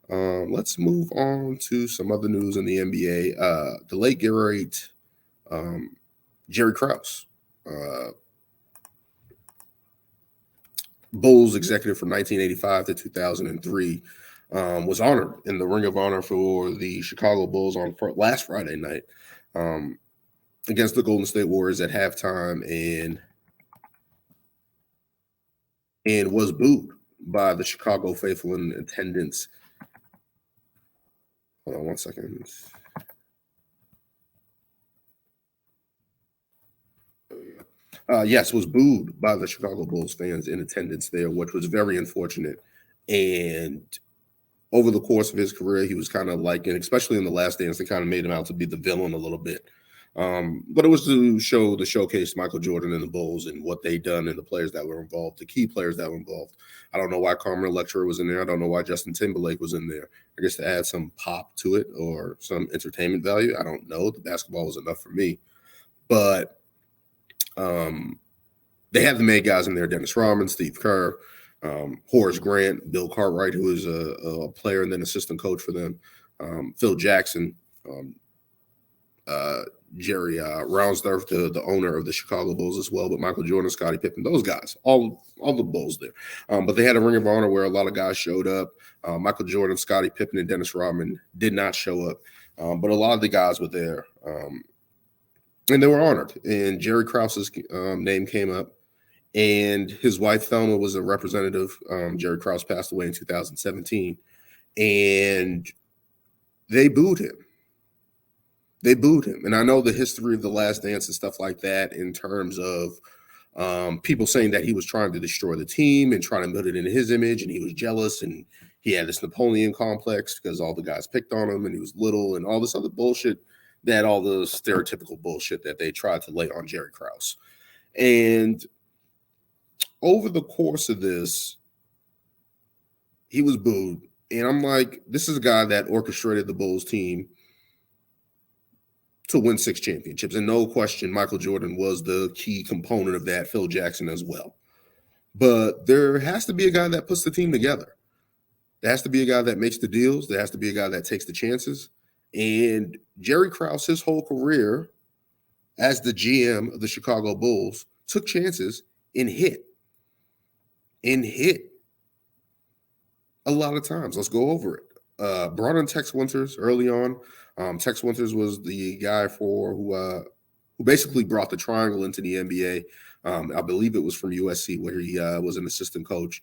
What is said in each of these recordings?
Let's move on to some other news in the NBA. The late great Jerry Krause, uh, Bulls executive from 1985 to 2003, was honored in the Ring of Honor for the Chicago Bulls on last Friday night um, against the Golden State Warriors at halftime, and was booed by the Chicago faithful in attendance. Hold on one second. Yes, was booed by the Chicago Bulls fans in attendance there, which was very unfortunate. And over the course of his career, he was kind of like, and especially in the Last Dance, they kind of made him out to be the villain a little bit. But it was to showcase Michael Jordan and the Bulls and what they done and the players that were involved, the key players that were involved. I don't know why Carmen Electra was in there. I don't know why Justin Timberlake was in there. I guess to add some pop to it or some entertainment value. I don't know. The basketball was enough for me. But they had the main guys in there: Dennis Rodman, Steve Kerr, Horace Grant, Bill Cartwright, who was a player and then assistant coach for them, Phil Jackson, Jerry Reinsdorf, the owner of the Chicago Bulls as well, but Michael Jordan, Scottie Pippen, those guys, all the Bulls there. But they had a Ring of Honor where a lot of guys showed up. Michael Jordan, Scottie Pippen, and Dennis Rodman did not show up, but a lot of the guys were there, and they were honored. And Jerry Krause's name came up, and his wife Thelma was a representative. Jerry Krause passed away in 2017, and they booed him. And I know the history of the Last Dance and stuff like that in terms of people saying that he was trying to destroy the team and trying to put it in his image, and he was jealous, and he had this Napoleon complex because all the guys picked on him and he was little, and all this other bullshit, that all the stereotypical bullshit that they tried to lay on Jerry Krause. And over the course of this, he was booed. And I'm like, this is a guy that orchestrated the Bulls team to win 6 championships. And no question, Michael Jordan was the key component of that, Phil Jackson as well. But there has to be a guy that puts the team together. There has to be a guy that makes the deals. There has to be a guy that takes the chances. And Jerry Krause, his whole career as the GM of the Chicago Bulls, took chances and hit. A lot of times. Let's go over it. Brought in Tex Winters early on. Tex Winters was the guy who basically brought the triangle into the NBA. I believe it was from USC where he was an assistant coach.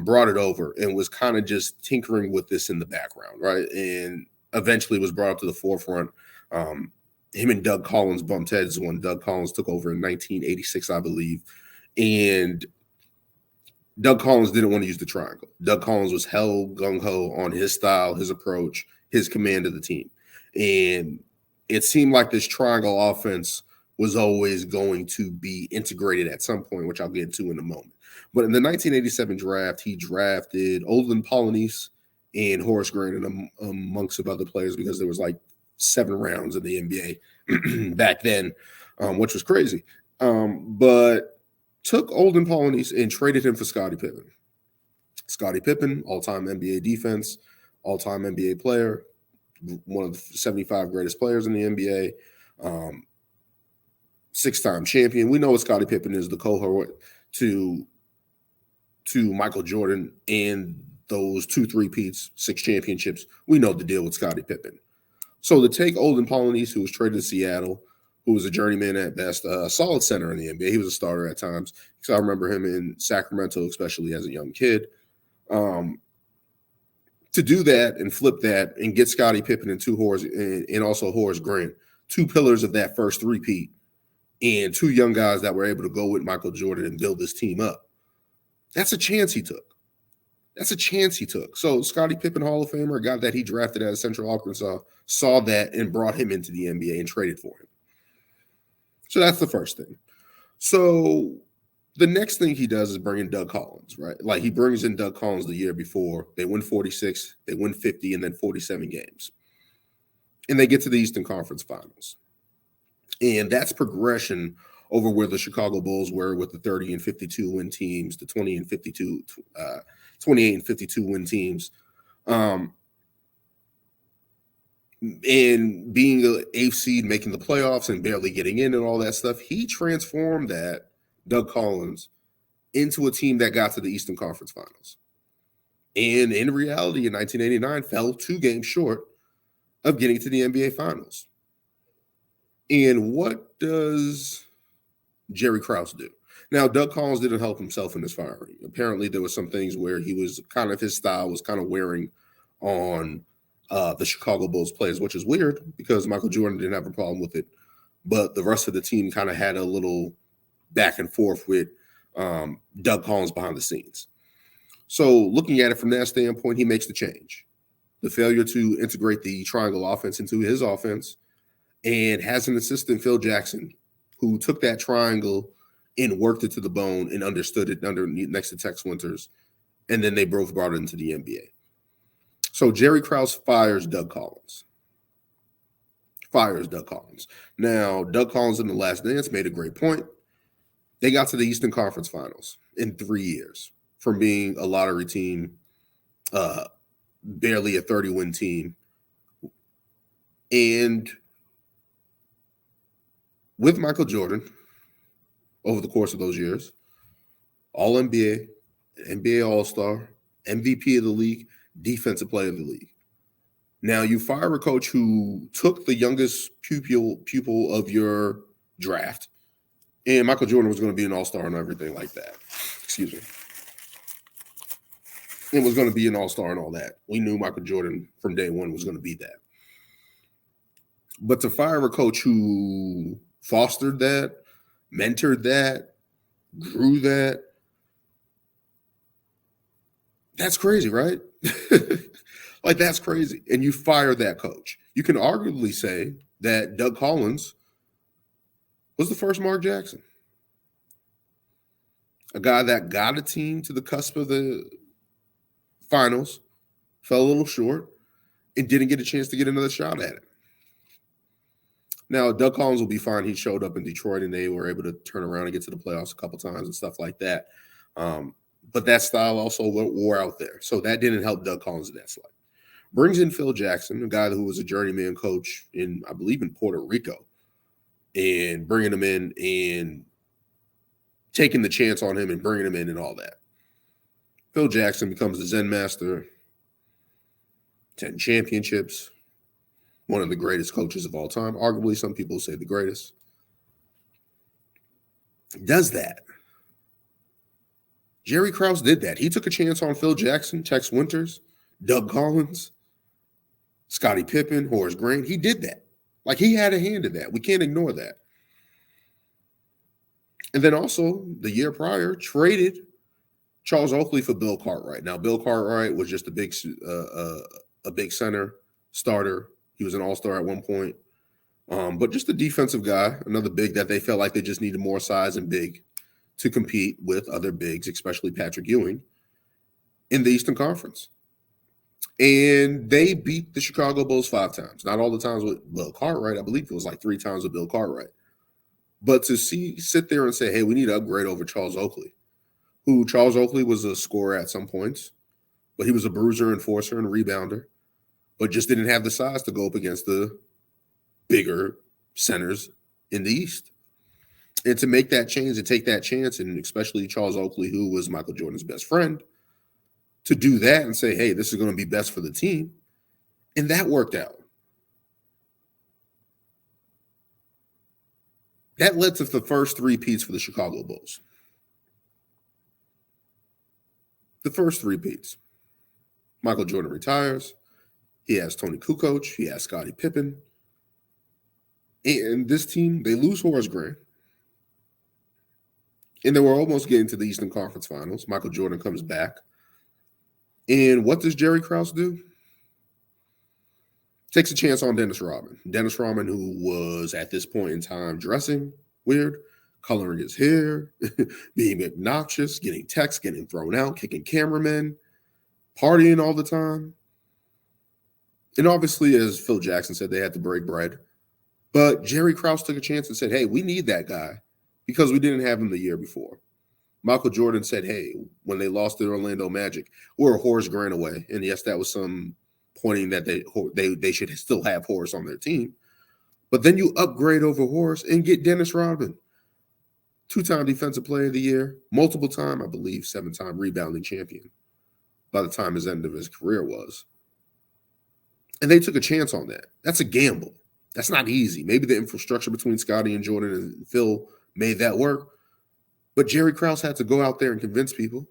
Brought it over and was kind of just tinkering with this in the background, right? And eventually was brought up to the forefront. Him and Doug Collins bumped heads when Doug Collins took over in 1986, I believe. And Doug Collins didn't want to use the triangle. Doug Collins was hell gung-ho on his style, his approach, his command of the team. And it seemed like this triangle offense was always going to be integrated at some point, which I'll get into in a moment. But in the 1987 draft, he drafted Olden Polynice and Horace Grant and amongst of other players because there was like 7 rounds in the NBA back then, which was crazy. But took Olden Polynice and traded him for Scottie Pippen. Scottie Pippen, all-time NBA defense, all-time NBA player, one of the 75 greatest players in the NBA, 6-time champion. We know what Scottie Pippen is, the cohort to Michael Jordan and those 2 3-peats, 6 championships. We know the deal with Scottie Pippen. So to take Olden Polynice, who was traded to Seattle, who was a journeyman at best, a solid center in the NBA. He was a starter at times. So I remember him in Sacramento, especially as a young kid. To do that and flip that and get Scottie Pippen and also Horace Grant, 2 pillars of that first 3-peat, and 2 young guys that were able to go with Michael Jordan and build this team up. That's a chance he took. So Scottie Pippen, Hall of Famer, a guy that he drafted out of Central Arkansas, saw that and brought him into the NBA and traded for him. So that's the first thing. So the next thing he does is bring in Doug Collins, right? Like he brings in Doug Collins the year before. They win 46, they win 50, and then 47 games. And they get to the Eastern Conference Finals. And that's progression over where the Chicago Bulls were with the 30 and 52 win teams, the 28 and 52 win teams. and being an eighth seed, making the playoffs and barely getting in and all that stuff, he transformed that, Doug Collins, into a team that got to the Eastern Conference Finals. And in reality, in 1989, fell 2 games short of getting to the NBA Finals. And what does Jerry Krause do? Now, Doug Collins didn't help himself in this firing. Apparently, there were some things where he was kind of, his style was kind of wearing on the Chicago Bulls players, which is weird because Michael Jordan didn't have a problem with it. But the rest of the team kind of had a little back and forth with Doug Collins behind the scenes. So looking at it from that standpoint, he makes the change. The failure to integrate the triangle offense into his offense, and has an assistant, Phil Jackson, who took that triangle and worked it to the bone and understood it next to Tex Winters. And then they both brought it into the NBA. So Jerry Krause fires Doug Collins. Now, Doug Collins in The Last Dance made a great point. They got to the Eastern Conference Finals in 3 years from being a lottery team, barely a 30-win team. And with Michael Jordan, over the course of those years, All-NBA, NBA All-Star, MVP of the league, Defensive Player of the league. Now, you fire a coach who took the youngest pupil of your draft, and Michael Jordan was going to be an all-star and everything like that. Excuse me. It was going to be an all-star and all that. We knew Michael Jordan from day one was going to be that. But to fire a coach who fostered that, mentored that, grew that, that's crazy, right? Like, that's crazy. And you fire that coach. You can arguably say that Doug Collins was the first Mark Jackson. A guy that got a team to the cusp of the finals, fell a little short, and didn't get a chance to get another shot at it. Now, Doug Collins will be fine. He showed up in Detroit, and they were able to turn around and get to the playoffs a couple times and stuff like that. But that style also wore out there. So that didn't help Doug Collins in that slide. Brings in Phil Jackson, a guy who was a journeyman coach in, I believe, in Puerto Rico, and bringing him in and taking the chance on him and bringing him in and all that. Phil Jackson becomes the Zen master, 10 championships, one of the greatest coaches of all time. Arguably, some people say the greatest. He does that. Jerry Krause did that. He took a chance on Phil Jackson, Tex Winters, Doug Collins, Scottie Pippen, Horace Grant. He did that. Like, he had a hand in that. We can't ignore that. And then also, the year prior, traded Charles Oakley for Bill Cartwright. Now, Bill Cartwright was just a big center starter. He was an all-star at one point. But just a defensive guy, another big that they felt like they just needed more size and big to compete with other bigs, especially Patrick Ewing, in the Eastern Conference. And they beat the Chicago Bulls 5 times. Not all the times with Bill Cartwright. I believe it was like 3 times with Bill Cartwright. But to sit there and say, hey, we need to upgrade over Charles Oakley, who Charles Oakley was a scorer at some points, but he was a bruiser, enforcer, and rebounder, but just didn't have the size to go up against the bigger centers in the East. And to make that change and take that chance, and especially Charles Oakley, who was Michael Jordan's best friend, to do that and say, hey, this is going to be best for the team. And that worked out. That led to the first 3 peats for the Chicago Bulls. The first 3 peats. Michael Jordan retires. He has Tony Kukoc. He has Scottie Pippen. And this team, they lose Horace Grant. And they were almost getting to the Eastern Conference Finals. Michael Jordan comes back. And what does Jerry Krause do? Takes a chance on Dennis Rodman. Dennis Rodman, who was at this point in time dressing weird, coloring his hair, being obnoxious, getting texts, getting thrown out, kicking cameramen, partying all the time. And obviously, as Phil Jackson said, they had to break bread. But Jerry Krause took a chance and said, hey, we need that guy because we didn't have him the year before. Michael Jordan said, hey, when they lost to Orlando Magic, we're a Horace Grant away. And yes, that was some pointing that they should still have Horace on their team. But then you upgrade over Horace and get Dennis Rodman, 2-time Defensive Player of the Year, multiple time, I believe, 7-time rebounding champion by the time his end of his career was. And they took a chance on that. That's a gamble. That's not easy. Maybe the infrastructure between Scottie and Jordan and Phil made that work. But Jerry Krause had to go out there and convince people,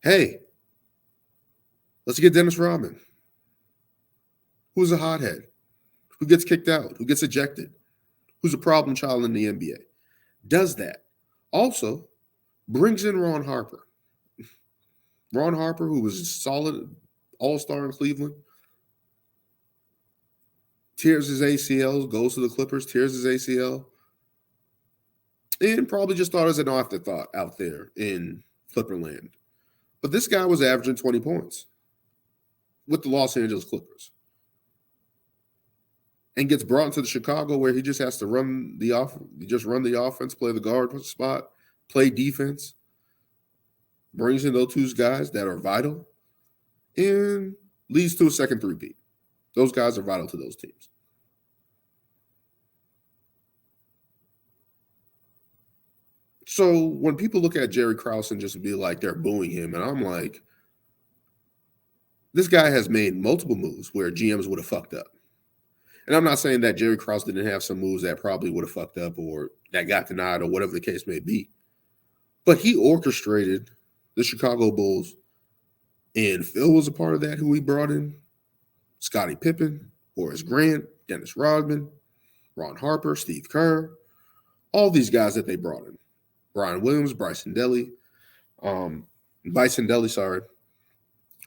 hey, let's get Dennis Rodman. Who's a hothead? Who gets kicked out? Who gets ejected? Who's a problem child in the NBA? Does that. Also, brings in Ron Harper. Ron Harper, who was a solid all-star in Cleveland, tears his ACL, goes to the Clippers, tears his ACL, and probably just thought as an afterthought out there in Clipperland. But this guy was averaging 20 points with the Los Angeles Clippers and gets brought into the Chicago where he just has to run the offense, play the guard spot, play defense, brings in those two guys that are vital, and leads to a second three-peat. Those guys are vital to those teams. So when people look at Jerry Krause and just be like, they're booing him, and I'm like, this guy has made multiple moves where GMs would have fucked up. And I'm not saying that Jerry Krause didn't have some moves that probably would have fucked up or that got denied or whatever the case may be. But he orchestrated the Chicago Bulls, and Phil was a part of that, who he brought in. Scottie Pippen, Horace Grant, Dennis Rodman, Ron Harper, Steve Kerr, all these guys that they brought in. Brian Williams, Bryson Dele, who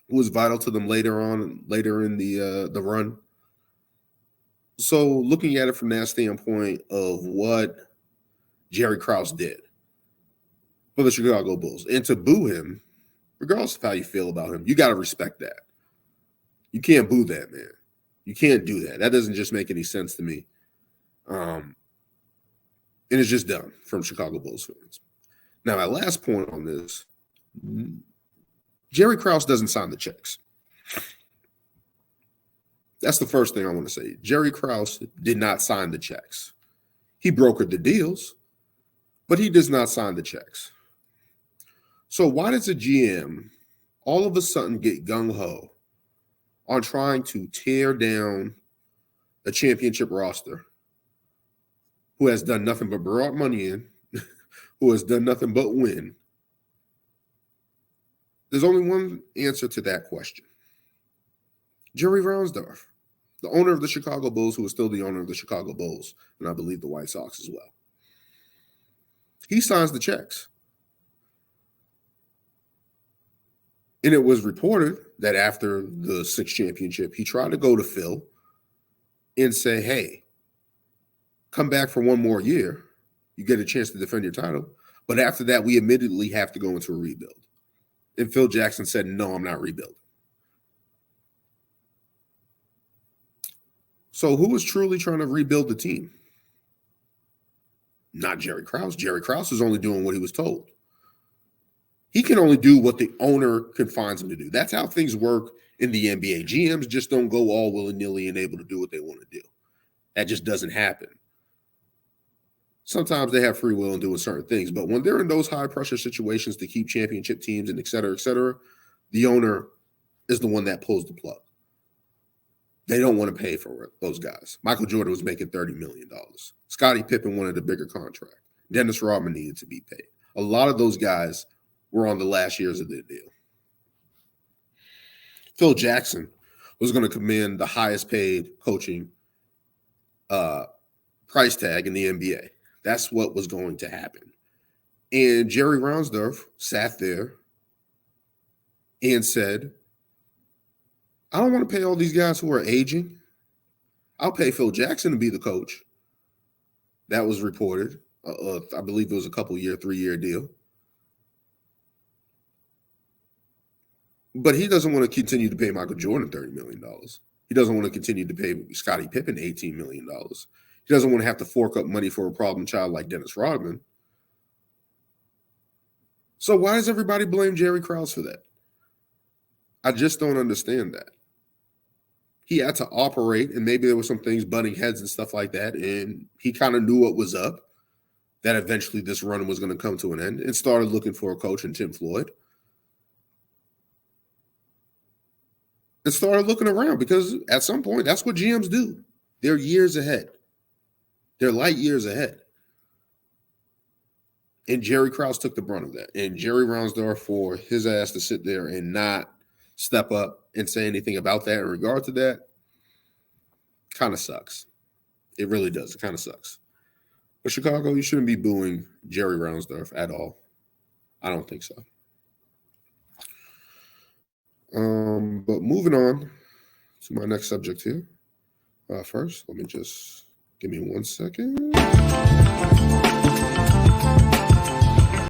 was vital to them later in the run. So looking at it from that standpoint of what Jerry Krause did for the Chicago Bulls, and to boo him, regardless of how you feel about him, you got to respect that. You can't boo that, man. You can't do that. That doesn't just make any sense to me. And it's just dumb from Chicago Bulls fans. Now, my last point on this, Jerry Krause doesn't sign the checks. That's the first thing I want to say. Jerry Krause did not sign the checks. He brokered the deals, but he does not sign the checks. So why does a GM all of a sudden get gung-ho on trying to tear down a championship roster who has done nothing but brought money in, who has done nothing but win? There's only one answer to that question. Jerry Reinsdorf, the owner of the Chicago Bulls, who is still the owner of the Chicago Bulls, and I believe the White Sox as well. He signs the checks. And it was reported that after the 6th championship, he tried to go to Phil and say, hey, come back for one more year. You get a chance to defend your title. But after that, we immediately have to go into a rebuild. And Phil Jackson said, no, I'm not rebuilding. So who was truly trying to rebuild the team? Not Jerry Krause. Jerry Krause is only doing what he was told. He can only do what the owner confines him to do. That's how things work in the NBA. GMs just don't go all willy-nilly and able to do what they want to do. That just doesn't happen. Sometimes they have free will in doing certain things, but when they're in those high-pressure situations to keep championship teams and et cetera, the owner is the one that pulls the plug. They don't want to pay for those guys. Michael Jordan was making $30 million. Scottie Pippen wanted a bigger contract. Dennis Rodman needed to be paid. A lot of those guys were on the last years of their deal. Phil Jackson was going to command the highest paid coaching price tag in the NBA. That's what was going to happen. And Jerry Reinsdorf sat there and said, I don't want to pay all these guys who are aging. I'll pay Phil Jackson to be the coach. That was reported. I believe it was a 3-year deal. But he doesn't want to continue to pay Michael Jordan $30 million. He doesn't want to continue to pay Scottie Pippen $18 million. He doesn't want to have to fork up money for a problem child like Dennis Rodman. So why does everybody blame Jerry Krause for that? I just don't understand that. he had to operate, and maybe there were some things butting heads and stuff like that, and he kind of knew what was up, that eventually this run was going to come to an end, and started looking for a coach in Tim Floyd. And started looking around, because at some point, that's what GMs do. They're years ahead. They're light years ahead. And Jerry Krause took the brunt of that. And Jerry Reinsdorf, for his ass to sit there and not step up and say anything about that in regard to that, kind of sucks. It really does. It kind of sucks. But Chicago, you shouldn't be booing Jerry Reinsdorf at all. I don't think so. But moving on to my next subject here. First, let me just give me 1 second.